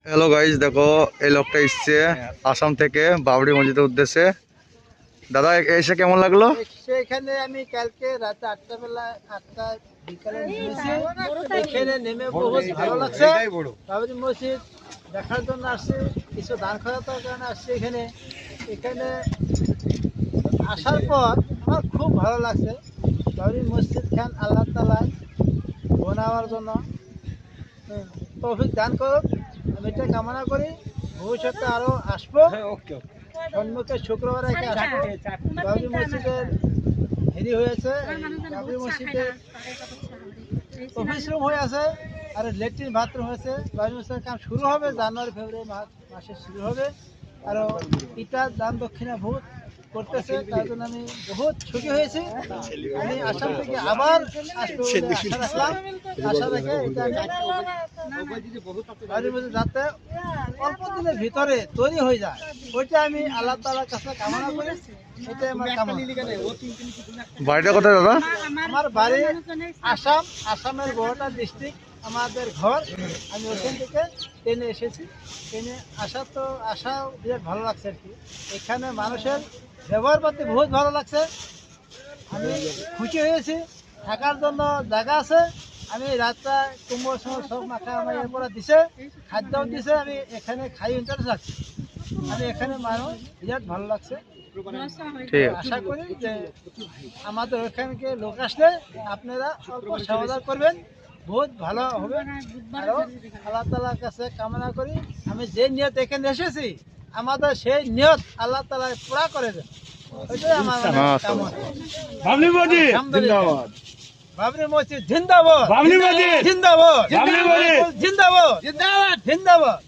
Hello guys, দেখো এই লোকটা এসছে আসাম থেকে বাবরি মসজিদের উদ্দেশ্যে। দাদা এসে কেমন লাগলো? সেখানে আমি কালকে রাতে 8টা বেলা 8টা বিকালে নেমেছি। এখানে নেমে বহুত ভালো লাগছে। বাবরি মসজিদ দেখার জন্য আসছি, কিছু দান খরচার কারণে আসছি। এখানে এখানে আসার পর আমার খুব ভালো লাগছে। বাবরি মসজিদ খান আল্লাহ তাআলা বানাবার জন্য তৌফিক দান করুক, আমি এটা কামনা করি। ভবিষ্যতে আরো আসবো, সম্মুখে শুক্রবার একে আসবো। বাবরি মসজিদের হেরি হয়েছে, বাবরি মসজিদে অফিস রুম হয়ে আছে আর ল্যাট্রিন বাথরুম হয়েছে। বাবরি মসজিদের কাম শুরু হবে জানুয়ারি ফেব্রুয়ারি মাসে শুরু হবে। আর ইটার দান দক্ষিণা বহুত করতেছে, তার জন্য আমি বহুত সুখী হয়েছি। আমি আসাম থেকে আবার আসবো বলে আশা রাখলাম। আশা রেখে এটা যাতে অল্প দিনের ভিতরে তৈরি হয়ে যায়, ওইটা আমি আল্লাহ তাআলার কাছে কামনা করি। এটাই আমার কামনা। বাড়িটা কোথায় দাদা? আমার বাড়ি আসাম, আসামের বড়টা ডিস্ট্রিক্ট আমাদের ঘর। আমি ওখান থেকে ট্রেনে এসেছি। ট্রেনে আসা বিরাট ভালো লাগছে আর কি। এখানে মানুষের ব্যবহার পাতি বহুত ভালো লাগছে, আমি খুশি হয়েছি। থাকার জন্য জায়গা আছে। আমি রাতটা কুম্ভর সময় সব মাখা আমার এরপরে দিছে, খাদ্যও দিছে। আমি এখানে খাই ইন্টারেস্ট রাখছি। আমি এখানে মানুষ বিরাট ভালো লাগছে। আশা করি যে আমাদের ওখানকে লোক আসলে আপনারা অল্প সহযোগ করবেন, বহুত ভালো হবে। আরো আল্লাহ তাআলার কাছে কামনা করি আমি যে নিয়ত এখানে এসেছি, আমাদের সেই নিয়ত আল্লাহ তাআলা পুরা করে দেন, ওইটাই আমার কামনা। বাবরি মসজিদ জিন্দাবাদ, বাবরি মসজিদ জিন্দাবাদ, বাবরি মসজিদ জিন্দাবাদ, বাবরি মসজিদ জিন্দাবাদ, জিন্দাবাদ, জিন্দাবাদ।